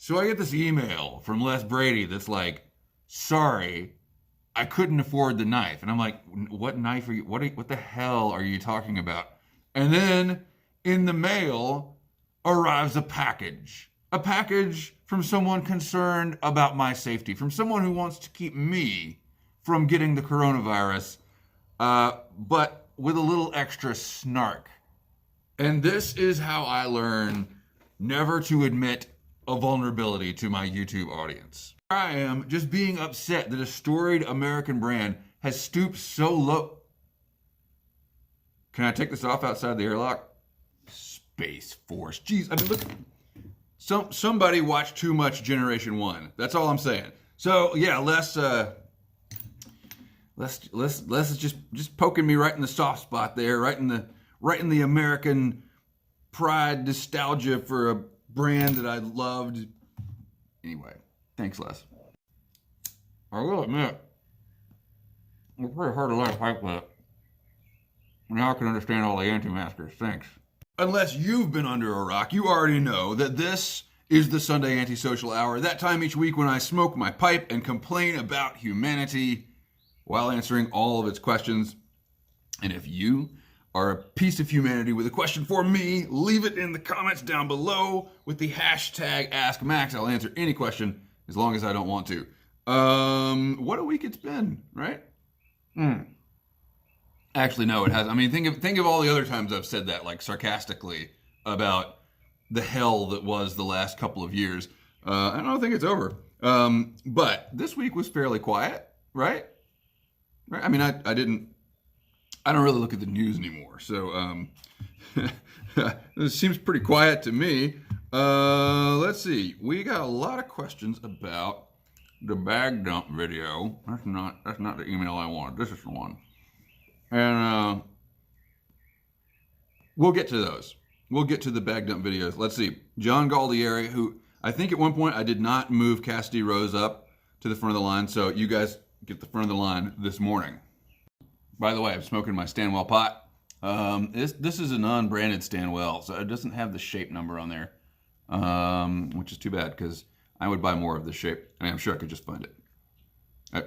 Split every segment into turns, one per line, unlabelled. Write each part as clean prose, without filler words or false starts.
So I get this email from Les Brady that's like, sorry, I couldn't afford the knife. And I'm like, what knife are you, what the hell are you talking about? And then in the mail arrives a package. A package from someone concerned about my safety, from someone who wants to keep me from getting the coronavirus, but with a little extra snark. And this is how I learn never to admit a vulnerability to my YouTube audience. I am just being upset that a storied American brand has stooped so low. Can I take this off outside the airlock? Space Force. Jeez, I mean, look. Somebody watched too much Generation 1. That's all I'm saying. So yeah, let's just poking me right in the soft spot there, right in the American pride nostalgia for a brand that I loved. Anyway, thanks, Les. I will admit, it's pretty hard to let a pipe that. Now I can understand all the anti-maskers. Thanks. Unless you've been under a rock, you already know that this is the Sunday Antisocial Hour, that time each week when I smoke my pipe and complain about humanity while answering all of its questions. And if you are a piece of humanity with a question for me, leave it in the comments down below with the hashtag AskMax. I'll answer any question as long as I don't want to. What a week it's been, right? Actually, no, it hasn't. I mean, think of all the other times I've said that, like sarcastically, about the hell that was the last couple of years. I don't think it's over. But this week was fairly quiet, right? Right? I mean, I don't really look at the news anymore, so it seems pretty quiet to me. Let's see. We got a lot of questions about the bag dump video. That's not the email I wanted. This is the one. And we'll get to those. We'll get to the bag dump videos. Let's see. John Galdieri, who I think at one point I did not move Cassidy Rose up to the front of the line, so you guys get the front of the line this morning. By the way, I'm smoking my Stanwell pot. This is a non-branded Stanwell, so it doesn't have the shape number on there, which is too bad because I would buy more of this shape. I mean, I'm sure I could just find it.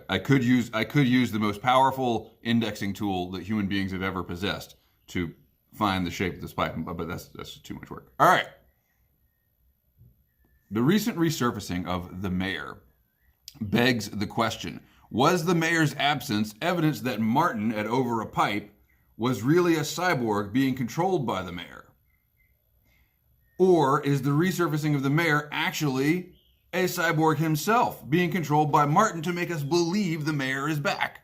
I could use the most powerful indexing tool that human beings have ever possessed to find the shape of this pipe, but that's just too much work. All right. The recent resurfacing of the mayor begs the question, was the mayor's absence evidence that Martin at Over a Pipe was really a cyborg being controlled by the mayor? Or is the resurfacing of the mayor actually a cyborg himself being controlled by Martin to make us believe the mayor is back?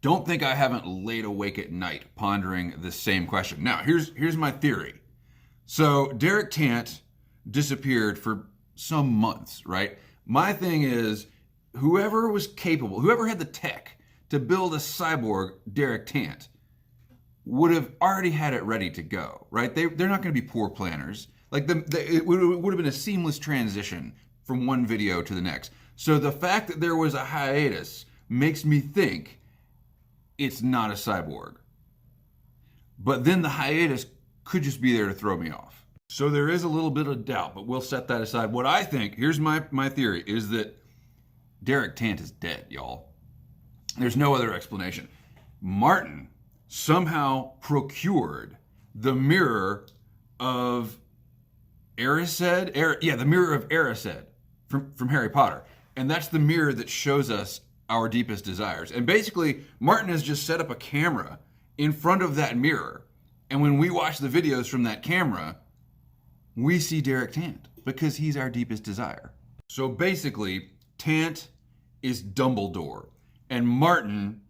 Don't think I haven't laid awake at night pondering this same question. Now, here's my theory. So Derek Tant disappeared for some months, right? My thing is, whoever was capable, whoever had the tech to build a cyborg Derek Tant would have already had it ready to go, right? They're not going to be poor planners. Like it would have been a seamless transition from one video to the next. So the fact that there was a hiatus makes me think it's not a cyborg. But then the hiatus could just be there to throw me off. So there is a little bit of doubt, but we'll set that aside. What I think, here's my theory, is that Derek Tant is dead, y'all. There's no other explanation. Martin somehow procured the mirror of Erised? The mirror of Erised from Harry Potter. And that's the mirror that shows us our deepest desires. And basically, Martin has just set up a camera in front of that mirror. And when we watch the videos from that camera, we see Derek Tant because he's our deepest desire. So basically, Tant is Dumbledore. And Martin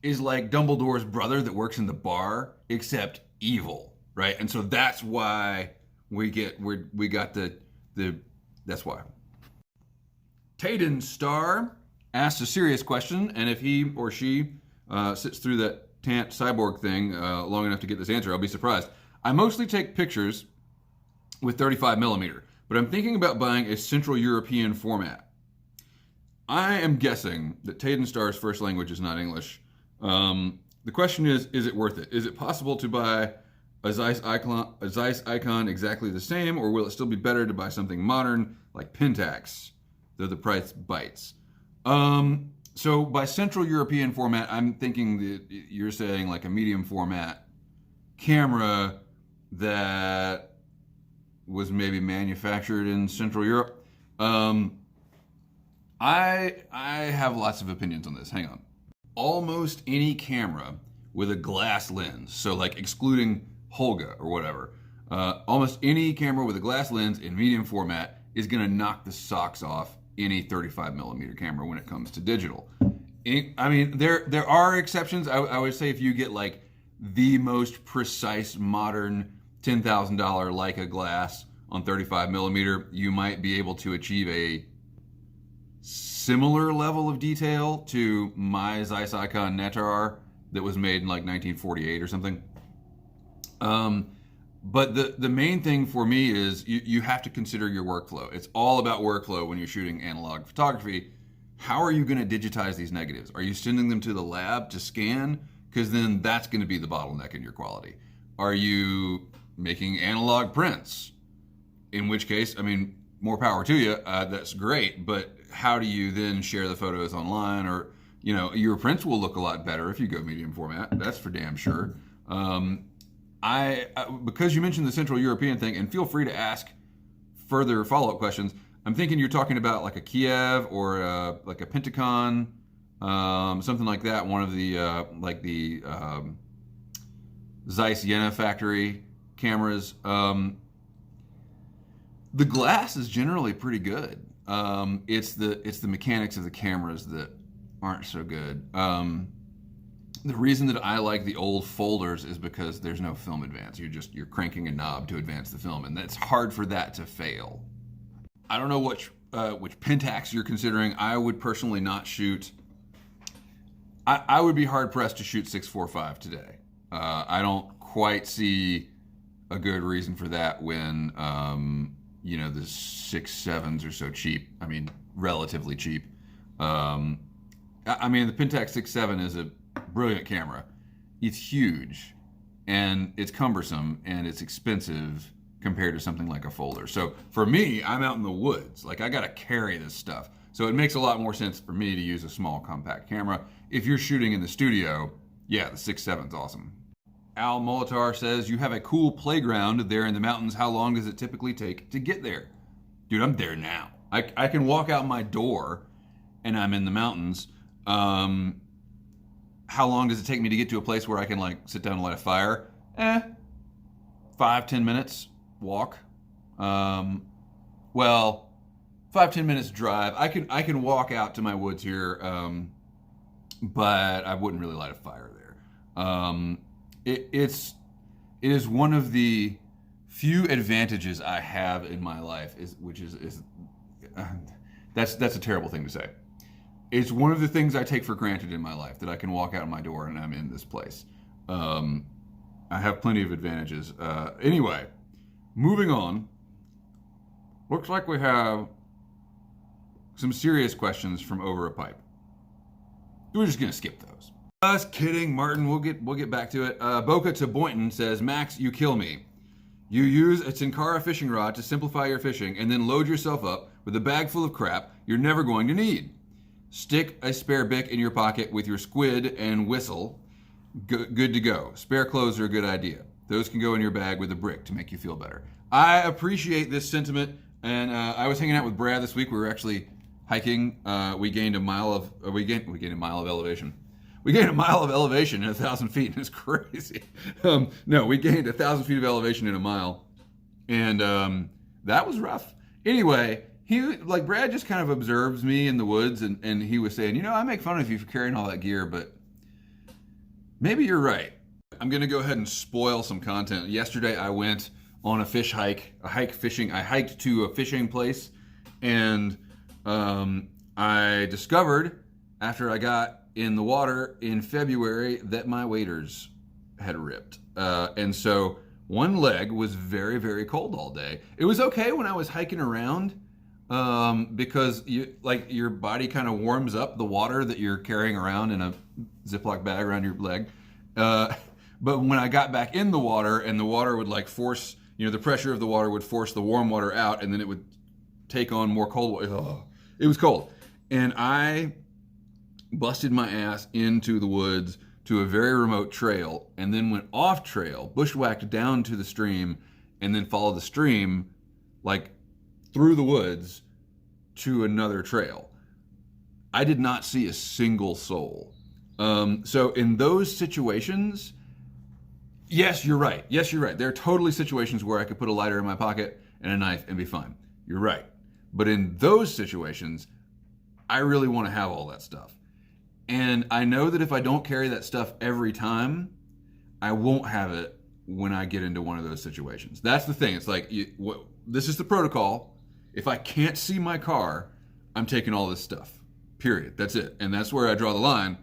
is like Dumbledore's brother that works in the bar, except evil, right? And so that's why that's why. Tayden Star asks a serious question, and if he or she sits through that Tant cyborg thing long enough to get this answer, I'll be surprised. I mostly take pictures with 35mm, but I'm thinking about buying a Central European format. I am guessing that Tayden Star's first language is not English. The question is it worth it? Is it possible to buy Zeiss icon exactly the same, or will it still be better to buy something modern like Pentax, though the price bites? So by Central European format, I'm thinking that you're saying like a medium format camera that was maybe manufactured in Central Europe. I have lots of opinions on this. Hang on. Almost any camera with a glass lens, so like excluding Holga or whatever, almost any camera with a glass lens in medium format is going to knock the socks off any 35 millimeter camera when it comes to digital. I mean, there are exceptions. I would say if you get like the most precise modern $10,000 Leica glass on 35 millimeter, you might be able to achieve a similar level of detail to my Zeiss Icon Netar that was made in like 1948 or something. But the main thing for me is you have to consider your workflow. It's all about workflow when you're shooting analog photography. How are you going to digitize these negatives? Are you sending them to the lab to scan? Because then that's going to be the bottleneck in your quality. Are you making analog prints? In which case, I mean, more power to you. That's great. But how do you then share the photos online? Or, you know, your prints will look a lot better if you go medium format. That's for damn sure. Because you mentioned the Central European thing, and feel free to ask further follow-up questions. I'm thinking you're talking about like a Kiev or like a Pentacon, something like that. One of the Zeiss Jena factory cameras. The glass is generally pretty good. It's the mechanics of the cameras that aren't so good. The reason that I like the old folders is because there's no film advance. You're cranking a knob to advance the film, and that's hard for that to fail. I don't know which Pentax you're considering. I would personally not shoot. I would be hard pressed to shoot 645 today. I don't quite see a good reason for that when you know, the 6.7s are so cheap. I mean, relatively cheap. I mean, the Pentax 6.7 is a brilliant camera. It's huge, and it's cumbersome, and it's expensive compared to something like a folder. So for me, I'm out in the woods. Like, I gotta carry this stuff. So it makes a lot more sense for me to use a small compact camera. If you're shooting in the studio, yeah, the 6.7's awesome. Al Molitar says, you have a cool playground there in the mountains. How long does it typically take to get there? Dude, I'm there now. I can walk out my door and I'm in the mountains. How long does it take me to get to a place where I can like sit down and light a fire? 5-10 minutes walk. Well, 5-10 minutes drive. I can walk out to my woods here, but I wouldn't really light a fire there. It is one of the few advantages I have in my life, that's a terrible thing to say. It's one of the things I take for granted in my life, that I can walk out of my door and I'm in this place. I have plenty of advantages. Anyway, moving on. Looks like we have some serious questions from Over a Pipe. We're just gonna skip those. Just kidding, Martin. We'll get back to it. Boca to Boynton says, Max, you kill me. You use a Tenkara fishing rod to simplify your fishing and then load yourself up with a bag full of crap you're never going to need. Stick a spare Bic in your pocket with your squid and whistle. Good to go. Spare clothes are a good idea. Those can go in your bag with a brick to make you feel better. I appreciate this sentiment, and I was hanging out with Brad this week. We were actually hiking. We gained a mile of elevation. We gained a mile of elevation in 1,000 feet, and it's crazy. No, we gained 1,000 feet of elevation in a mile, and that was rough. Anyway, Brad just kind of observes me in the woods, and he was saying, you know, I make fun of you for carrying all that gear, but maybe you're right. I'm gonna go ahead and spoil some content. Yesterday I went on a fishing. I hiked to a fishing place, and I discovered after I got in the water in February that my waders had ripped. And so one leg was very, very cold all day. It was okay when I was hiking around, because your body kind of warms up the water that you're carrying around in a Ziploc bag around your leg. But when I got back in the water and the water would like force, the pressure of the water would force the warm water out, and then it would take on more cold water. Oh, it was cold. And I busted my ass into the woods to a very remote trail, and then went off trail, bushwhacked down to the stream, and then followed the stream like through the woods to another trail. I did not see a single soul. So in those situations, yes, you're right. There are totally situations where I could put a lighter in my pocket and a knife and be fine. You're right. But in those situations, I really want to have all that stuff. And I know that if I don't carry that stuff every time, I won't have it when I get into one of those situations. That's the thing. It's like, this is the protocol. If I can't see my car, I'm taking all this stuff. Period. That's it. And that's where I draw the line.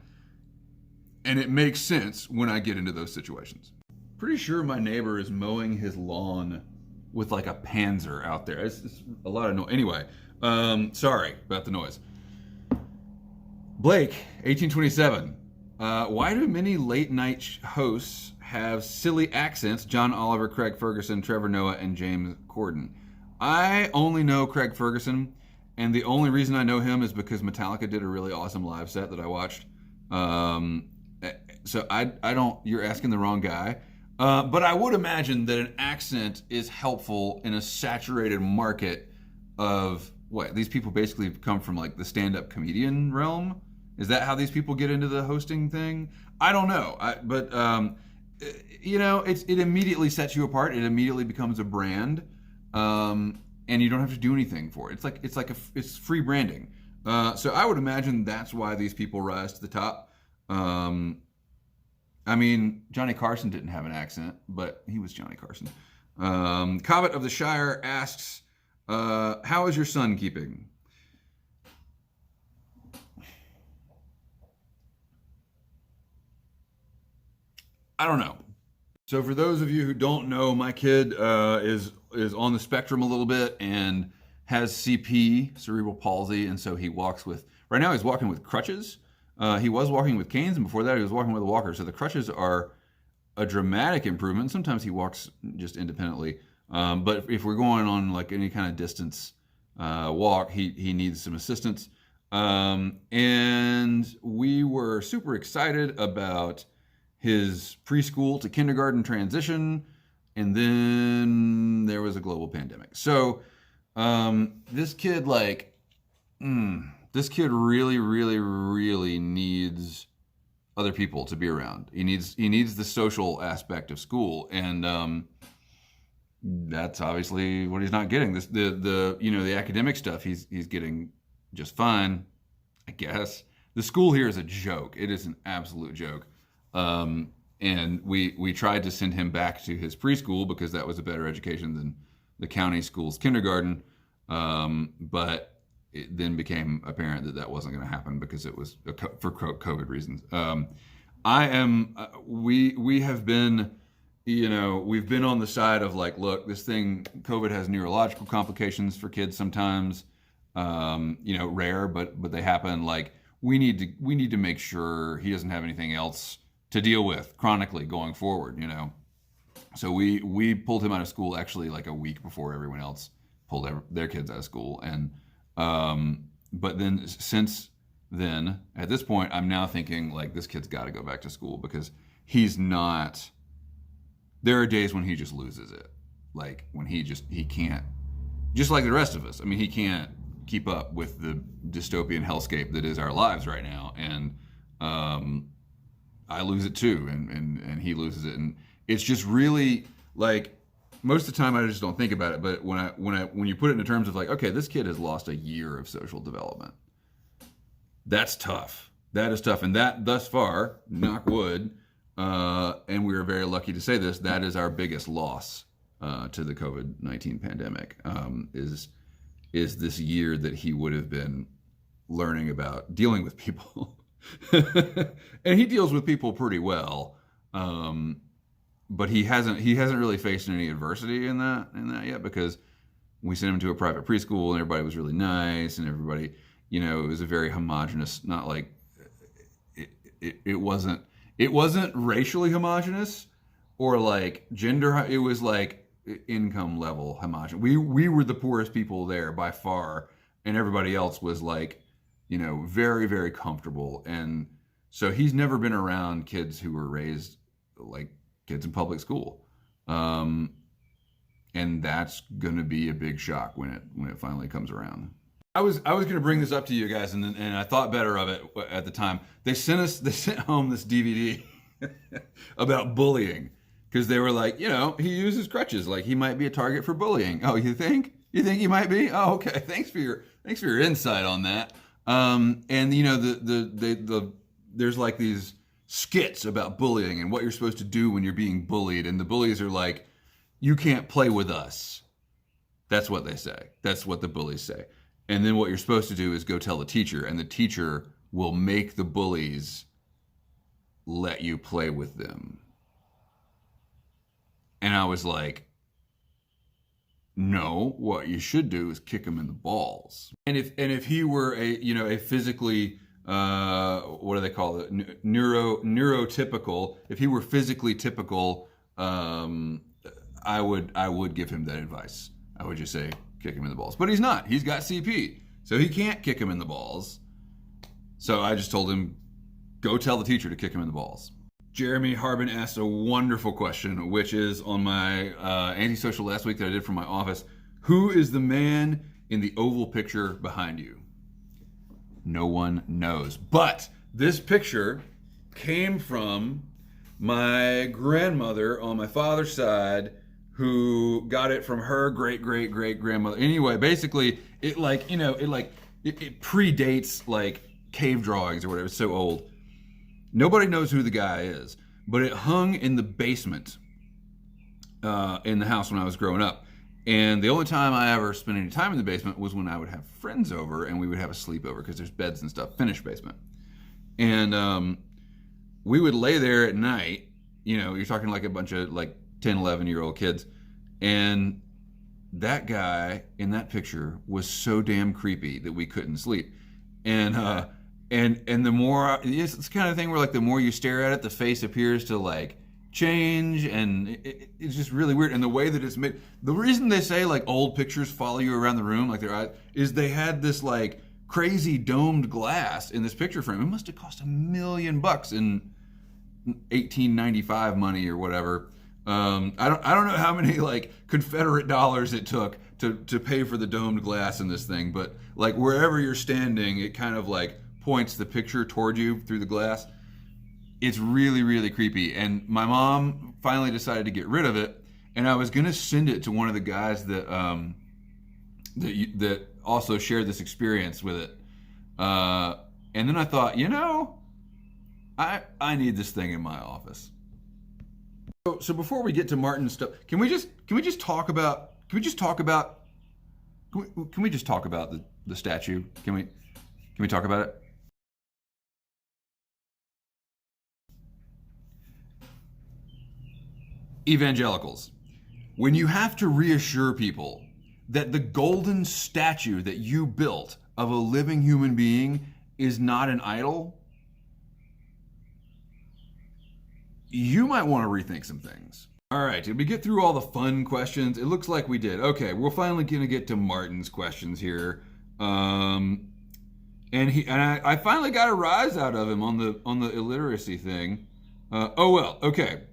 And it makes sense when I get into those situations. Pretty sure my neighbor is mowing his lawn with like a Panzer out there. It's a lot of noise. Anyway, sorry about the noise. Blake, 1827. Why do many late night hosts have silly accents? John Oliver, Craig Ferguson, Trevor Noah, and James Corden. I only know Craig Ferguson, and the only reason I know him is because Metallica did a really awesome live set that I watched. So I don't, you're asking the wrong guy. But I would imagine that an accent is helpful in a saturated market of what? These people basically come from like the stand-up comedian realm. Is that how these people get into the hosting thing? I don't know. But it immediately sets you apart. It immediately becomes a brand, and you don't have to do anything for it. It's free branding. So I would imagine that's why these people rise to the top. I mean, Johnny Carson didn't have an accent, but he was Johnny Carson. Cobbett of the Shire asks, how is your son keeping? I don't know. So for those of you who don't know, my kid is on the spectrum a little bit and has CP, cerebral palsy, and so he walks with, right now he's walking with crutches. He was walking with canes, and before that he was walking with a walker. So the crutches are a dramatic improvement. Sometimes he walks just independently. But if we're going on like any kind of distance walk, he needs some assistance. And we were super excited about his preschool to kindergarten transition, and then there was a global pandemic. So this kid really, really, really needs other people to be around. He needs the social aspect of school, and that's obviously what he's not getting. The academic stuff he's getting just fine, I guess. The school here is a joke. It is an absolute joke. And we tried to send him back to his preschool because that was a better education than the county school's kindergarten. But it then became apparent that wasn't going to happen because it was for COVID reasons. We have been, we've been on the side of like, look, this thing, COVID has neurological complications for kids sometimes, rare, but they happen. Like we need to make sure he doesn't have anything else to deal with chronically going forward, So we pulled him out of school actually like a week before everyone else pulled their kids out of school. And but then since then, at this point, I'm now thinking like this kid's got to go back to school because he's not. There are days when he just loses it, like when he can't, just like the rest of us. I mean, he can't keep up with the dystopian hellscape that is our lives right now, and I lose it too, and he loses it, and it's just really like. Most of the time, I just don't think about it. But when you put it in terms of like, okay, this kid has lost a year of social development. That's tough. That is tough. And that, thus far, knock wood, and we are very lucky to say this, that is our biggest loss to the COVID-19 pandemic. Is this year that he would have been learning about dealing with people, and he deals with people pretty well. But he hasn't really faced any adversity in that yet because we sent him to a private preschool and everybody was really nice and everybody, it was a very homogenous, not like it wasn't racially homogenous, or like gender. It was like income level homogenous. We were the poorest people there by far, and everybody else was like, very, very comfortable. And so he's never been around kids who were raised like kids in public school. And that's going to be a big shock when it finally comes around. I was going to bring this up to you guys, and I thought better of it at the time. They sent home this DVD about bullying, because they were like, he uses crutches, like he might be a target for bullying. Oh, you think he might be? Oh, okay. Thanks for your insight on that. And there's like these skits about bullying and what you're supposed to do when you're being bullied, and the bullies are like, you can't play with us. That's what they say. That's what the bullies say. And then what you're supposed to do is go tell the teacher, and the teacher will make the bullies let you play with them. And I was like, no, what you should do is kick him in the balls. And if he were a physically, what do they call it? Neurotypical. If he were physically typical, I would give him that advice. I would just say, kick him in the balls. But he's not. He's got CP. So he can't kick him in the balls. So I just told him, go tell the teacher to kick him in the balls. Jeremy Harbin asked a wonderful question, which is on my antisocial last week that I did from my office. Who is the man in the oval picture behind you? No one knows. But this picture came from my grandmother on my father's side, who got it from her great-great-great-grandmother. Anyway, basically, it predates like cave drawings or whatever. It's so old. Nobody knows who the guy is, but it hung in the basement in the house when I was growing up. And the only time I ever spent any time in the basement was when I would have friends over and we would have a sleepover, because there's beds and stuff, finished basement. And we would lay there at night, you're talking like a bunch of like 10, 11-year-old kids. And that guy in that picture was so damn creepy that we couldn't sleep. And the more, it's the kind of thing where like the more you stare at it, the face appears to like change, and it's just really weird. And the way that it's made, the reason they say like old pictures follow you around the room, like their eyes, is they had this like crazy domed glass in this picture frame. It must have cost $1 million in 1895 money or whatever. I don't know how many like Confederate dollars it took to pay for the domed glass in this thing, but like wherever you're standing, it kind of like points the picture toward you through the glass. It's really, really creepy. And my mom finally decided to get rid of it, and I was gonna send it to one of the guys that also shared this experience with it. And then I thought, I need this thing in my office. So before we get to Martin's stuff, can we just talk about the statue? Can we talk about it? Evangelicals, when you have to reassure people that the golden statue that you built of a living human being is not an idol, you might want to rethink some things. All right, did we get through all the fun questions? It looks like we did. Okay, we're finally gonna get to Martin's questions here. And I finally got a rise out of him on the illiteracy thing. Okay.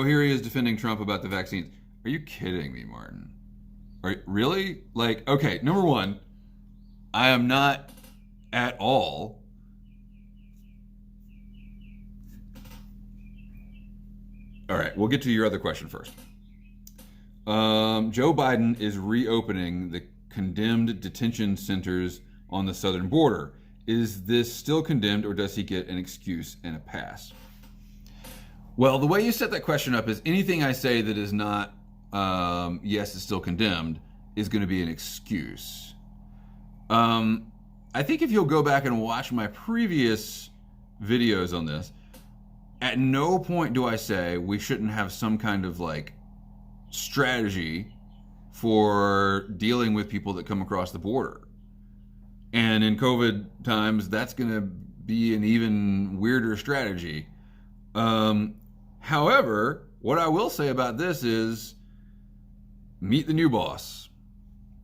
Here he is defending Trump about the vaccines. Are you kidding me, Martin? Really? Like, okay, number one, I am not at all. All right, we'll get to your other question first. Joe Biden is reopening the condemned detention centers on the southern border. Is this still condemned, or does he get an excuse and a pass? Well, the way you set that question up is anything I say that is not, yes, it's still condemned, is going to be an excuse. I think if you'll go back and watch my previous videos on this, at no point do I say we shouldn't have some kind of like strategy for dealing with people that come across the border. And in COVID times, that's going to be an even weirder strategy. However, what I will say about this is meet the new boss.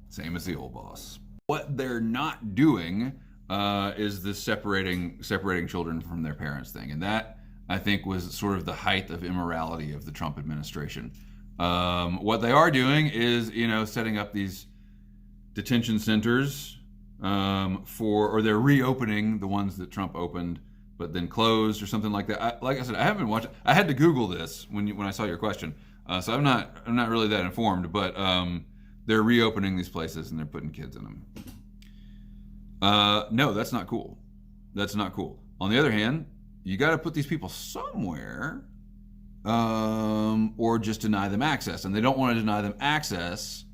Same as the old boss. What they're not doing is this separating children from their parents thing. And that, I think, was sort of the height of immorality of the Trump administration. What they are doing is, setting up these detention centers or they're reopening the ones that Trump opened but then closed or something like that. Like I said, I haven't been watching. I had to Google this when I saw your question, so I'm not really that informed. But they're reopening these places and they're putting kids in them. No, that's not cool. That's not cool. On the other hand, you got to put these people somewhere, or just deny them access, and they don't want to deny them access.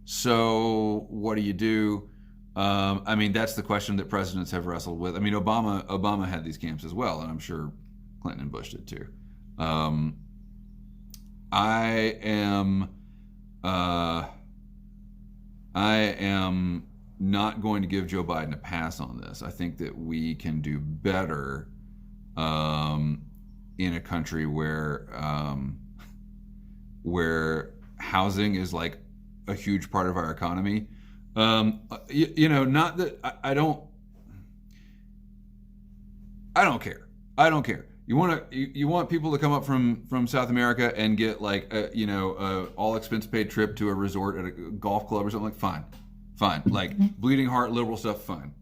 So what do? That's the question that presidents have wrestled with. Obama had these camps as well, and I'm sure Clinton and Bush did too. I am not going to give Joe Biden a pass on this. I think that we can do better in a country where housing is like a huge part of our economy. Not that I don't care. I don't care. You want people to come up from South America and get like a all expense paid trip to a resort at a golf club or something, like fine. Like bleeding heart liberal stuff, fine.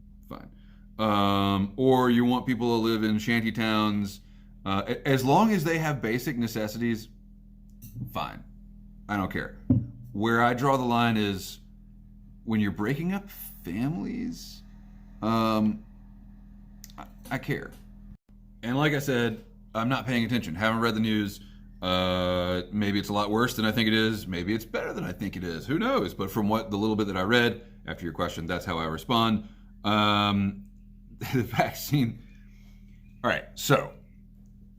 Or you want people to live in shanty towns, as long as they have basic necessities, fine. I don't care. Where I draw the line is when you're breaking up families, I care. And like I said, I'm not paying attention. Haven't read the news. Maybe it's a lot worse than I think it is. Maybe it's better than I think it is. Who knows? But from the little bit that I read after your question, that's how I respond. The vaccine. All right. So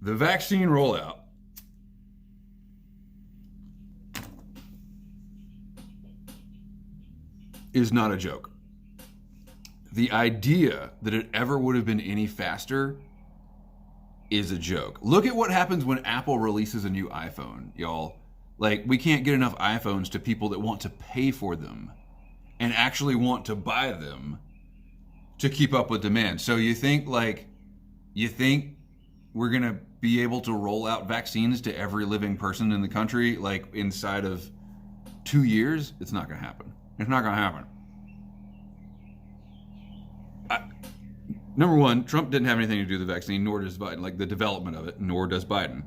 the vaccine rollout. Is not a joke. The idea that it ever would have been any faster is a joke. Look at what happens when Apple releases a new iPhone, y'all. Like, we can't get enough iPhones to people that want to pay for them and actually want to buy them to keep up with demand. So you think we're gonna be able to roll out vaccines to every living person in the country like inside of 2 years? It's not gonna happen. It's not going to happen. Number one, Trump didn't have anything to do with the vaccine, nor does Biden, like the development of it, nor does Biden.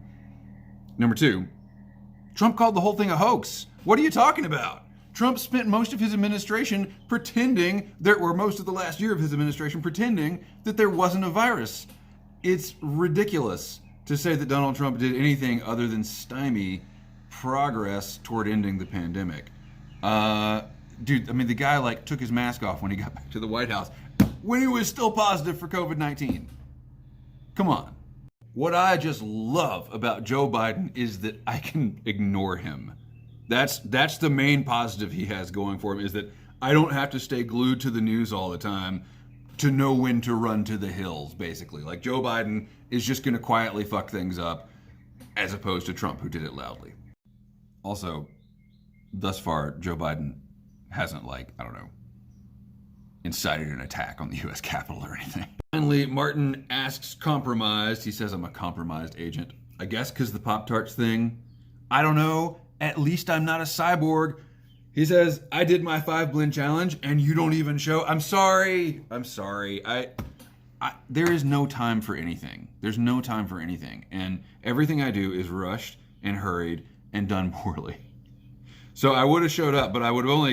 Number two, Trump called the whole thing a hoax. What are you talking about? Trump spent most of his administration most of the last year of his administration pretending that there wasn't a virus. It's ridiculous to say that Donald Trump did anything other than stymie progress toward ending the pandemic. Dude, the guy took his mask off when he got back to the White House when he was still positive for COVID-19. Come on. What I just love about Joe Biden is that I can ignore him. That's the main positive he has going for him, is that I don't have to stay glued to the news all the time to know when to run to the hills, basically. Like, Joe Biden is just going to quietly fuck things up, as opposed to Trump, who did it loudly. Also, thus far, Joe Biden hasn't, incited an attack on the U.S. Capitol or anything. Finally, Martin asks compromised. He says, I'm a compromised agent. I guess because the Pop-Tarts thing. I don't know. At least I'm not a cyborg. He says, I did my 5-blend challenge and you don't even show. I'm sorry. There is no time for anything. There's no time for anything. And everything I do is rushed and hurried and done poorly. So I would have showed up, but I would have only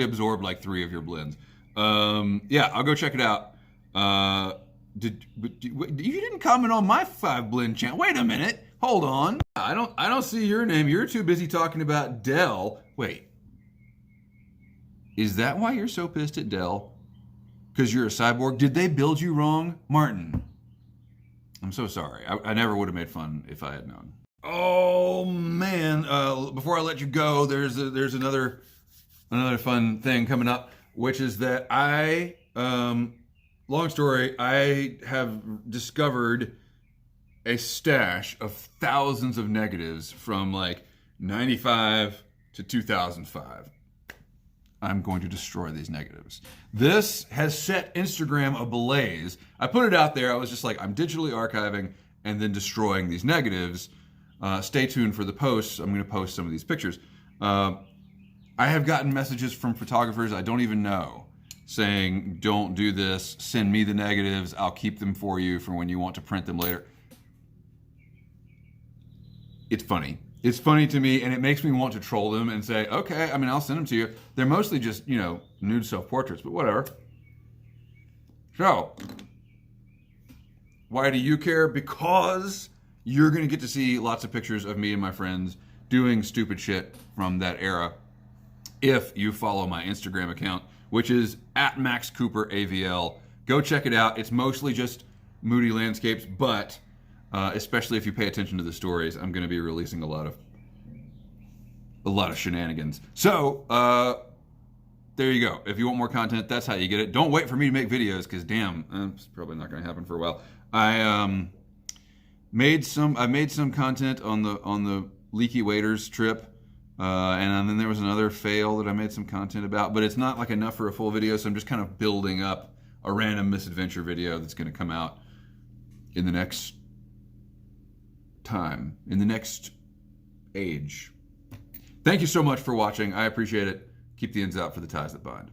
absorbed 3 of your blends. Yeah, I'll go check it out. You didn't comment on my 5-blend channel. Wait a minute. Hold on. I don't see your name. You're too busy talking about Dell. Wait. Is that why you're so pissed at Dell? Because you're a cyborg? Did they build you wrong? Martin. I'm so sorry. I never would have made fun if I had known. Oh man! Before I let you go, there's another fun thing coming up, which is that I long story, I have discovered a stash of thousands of negatives from like 95 to 2005. I'm going to destroy these negatives. This has set Instagram ablaze. I put it out there. I was just like, I'm digitally archiving and then destroying these negatives. Stay tuned for the posts. I'm going to post some of these pictures. I have gotten messages from photographers I don't even know saying, don't do this. Send me the negatives. I'll keep them for you for when you want to print them later. It's funny. It's funny to me, and it makes me want to troll them and say, okay, I mean, I'll send them to you. They're mostly just, you know, nude self-portraits, but whatever. So, why do you care? Because you're going to get to see lots of pictures of me and my friends doing stupid shit from that era if you follow my Instagram account, which is @MaxCooperAVL. Go check it out. It's mostly just moody landscapes, but especially if you pay attention to the stories, I'm going to be releasing a lot of shenanigans. So there you go. If you want more content, that's how you get it. Don't wait for me to make videos, because damn, it's probably not going to happen for a while. I made some content on the Leaky Waders trip, and then there was another fail that I made some content about, but it's not like enough for a full video, so I'm just kind of building up a random misadventure video that's going to come out in the next time, in the next age. Thank you so much for watching. I appreciate it. Keep the ends out for the ties that bind.